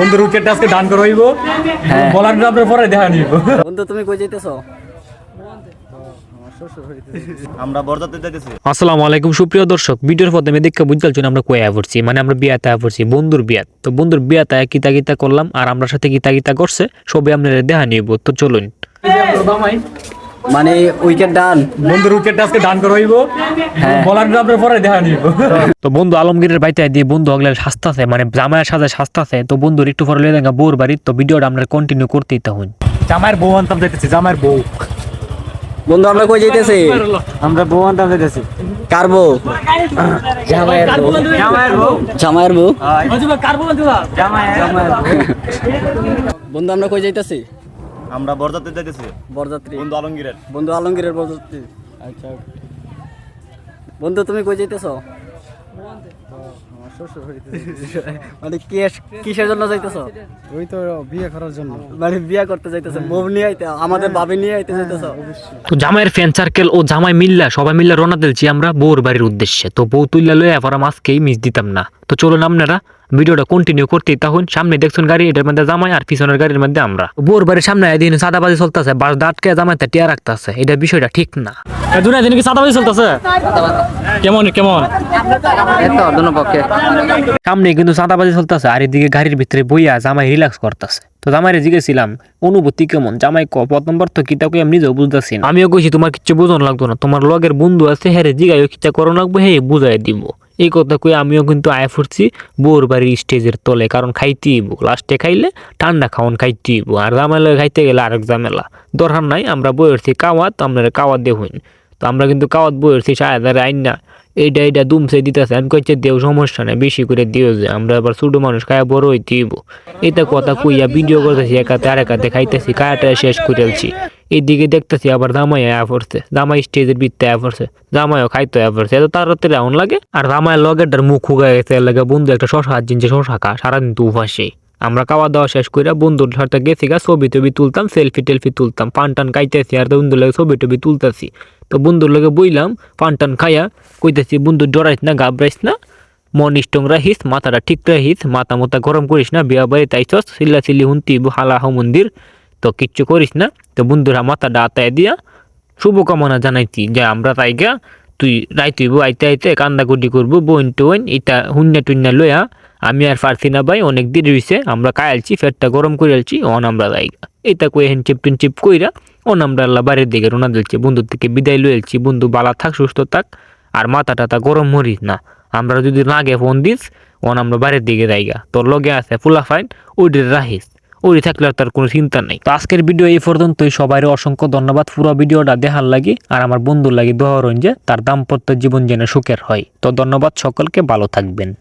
বন্ধু উইকেটটা আজকে ডান করে হইব। বলার আপনার পরে দেখা নিব। বন্ধু তুমি কই যাইতেছো? আমরা বরযাত্রী যাইতেছি। আসসালামু আলাইকুম সুপ্রিয় দর্শক, ভিডিওর পথে আমি দেখে বুঝতে পারছি আমরা কই পড়ছি, মানে আমরা বিয়াতে পড়ছি, বন্ধুর বিয়াত। তো বন্ধুর বিয়াতে কিতা কিতা করলাম আর আমরা সাথে কিতা কিতা করছে সবই আপনারা দেখা নিব। তো চলুন। মানে উইকেট ডান, বন্ধুর উইকেটটা আজকে ডান করে হইব। বলার আপনার পরে দেখা নিব। তো বন্ধু আলমগীরের বাইতে দিয়ে বন্ধু হগলে শাস্তাছে, মানে জামাইয়ের সাথে শাস্তাছে। তো বন্ধুর একটু পরে লয়ে দেখা বউর বাড়ি। তো ভিডিওটা আমরা কন্টিনিউ করতেই তখন জামাইয়ের বউ আনতাম যাইতেছি। জামাইয়ের বউ বন্ধু আমরা কই যাইতেছি? আমরা বউ আনতাম যাইতেছি। কার বউ? জামাইয়ের বউ। জামাইয়ের বউ। জামাইয়ের বউ। কার বউ আনতাম? জামাইয়ের বউ। বন্ধু আমরা কই যাইতেছি? আমরা বরযাত্রী যাইতেছি। বরযাত্রী। বন্ধু আলমগীরের। বন্ধু আলমগীরের বরযাত্রী। আচ্ছা বন্ধু তুমি কই যাইতেছো? মানে কিসের জন্য যাইতেছো? ওই তো বিয়ে করার জন্য, মানে বিয়ে করতে যাইতেছো? বউ নিয়ে আইতে, আমাদের ভাবি নিয়ে আইতে যাইতেছো? তো জামাইয়ের ফ্রেন্ড সার্কেল ও জামাই মিল্লা সবাই মিল্লা রওনা দিলছি আমরা বউর বাড়ির উদ্দেশ্যে। তো বউ তুইলা লয়ে এবার আজকেই মিস দিতাম না। তো চলুন আপনারা ভিডিওটা কন্টিনিউ করতেই তখন। সামনে দেখছেন গাড়ি, এটার মধ্যে জামাই আর পিছনের গাড়ির মধ্যে আমরা। বউর বাড়ির সামনে দিন সাদাবাজি চলতেছে, বাস দাঁতকে জামাইতে টিয়া রাখতেছে। এটা বিষয়টা ঠিক না। দুনিয়া দিন কি সাদাবাজি চলতেছে? কেমন কেমন সামনে কিন্তু সাদাবাজি চলতেছে, আর এদিকে গাড়ির ভিতরে বইয়া জামাই রিল্যাক্স করতেছে। তো জামাইরে জিজ্ঞেছিলাম অনুভূতি কেমন। জামাই প্রথমবার তো কিতা কই আমি নিজেও বুঝতেছি না। আমিও কইছি তোমার কিচ্ছু বুঝন লাগতো না, তোমার লগের বন্ধু আছে হ্যাঁ জিগাইও কিতা করো লাগবো হে বুঝাই দিব। এই কথা কই আমিও কিন্তু আয়া ফুরছি বউর বাড়ির স্টেজের তলে, কারণ খাইতেই লাস্টে খাইলে ঠান্ডা খাওয়ান খাইতেই আর জামাইলে খাইতে গেলে আরেক ঝামেলা। দরকার নাই, আমরা বইয়েরছি কাওয়াত, আপনারা কাওয়াত দেখুন। তো আমরা কিন্তু কাওয়াত বইয়েরছি সায়াদারে আইন না এইটা দুমসে দিতেছে। আমি কইছে দেও সমস্যা নেই, বেশি করে দিও, যে আমরা আবার ছোট মানুষ খায়া বড় হইতেইব। এটা কথা কইয়া ভিডিও করতেছি, একাতে আরেকাতে খাইতেছি, খায়াটা শেষ করেছি। এইদিকে দেখতেছি আবার জামাই আয়া পড়ছে, জামাই স্টেজের ভিত্তে আয়া পড়ছে, জামাইও খাইতে আয়া পড়ছে। এত তাড়াতাড়ি এমন লাগে। আর জামাইয়ের লগেরটার মুখ শুকায় গেছে, লাগে বন্ধু একটা শশা জিনছে, শশা খা, সারাদিন তো উপাসে। আমরা খাওয়া দাওয়া শেষ করে বন্ধুর সাথে গেছি গা, ছবি টবি তুলতাম, সেলফি টেলফি তুলতাম, পান টান খাইতেছি আর বন্ধুর লাগে ছবি টবি তুলতেছি। তো বন্ধুর লগে বইলাম পান টান খাইয়া কইতেছি বন্ধু ডরাইস না, ঘাবড়াইস না, মন স্ট্রং রাখিস, মাথাটা ঠিক রাখিস, মাথা মাথা গরম করিস না, বিয়া বাড়িতে আইসস চিল্লা চিল্লি হুন্তি হালা মন্দির, তো কিচ্ছু করিস না। তো বন্ধুরা মাথাটা আতায় দিয়া শুভকামনা জানাইছি যে আমরা তাই গা তুই রাইতুইব আইতে আইতে কান্দাকুটি করবো, বোন টোন এটা হুন্না টুন্না লইয়া আমি আর পারছি না ভাই, অনেক দেরি হইছে, আমরা খাইলছি, ফেটটা গরম করে আলছি, অন আমরা যাইগা। এটা কই হেন চিপ টিন চিপ কইরা অন আমরা আল্লাহ বাড়ির দিকে রওনা দিচ্ছি। বন্ধুর থেকে বিদায় লইলছি, বন্ধু বালা থাক, সুস্থ থাক, আর মাথা টাথা গরম মরিস না। আমরা যদি লাগে ফোন দিস অন আমরা বাড়ির দিকে যাইগা। তোর লগে আছে ফুলা ফাইন, ওইটা রাখিস, ওই থাকলে আর তার কোনো চিন্তা নেই। তো আজকের ভিডিও এই পর্যন্তই। সবাই অসংখ্য ধন্যবাদ পুরো ভিডিওটা দেখার লাগি, আর আমার বন্ধুর লাগি দোয়া রইন যে তার দাম্পত্য জীবন যেন সুখের হয়। তো ধন্যবাদ সকলকে, ভালো থাকবেন।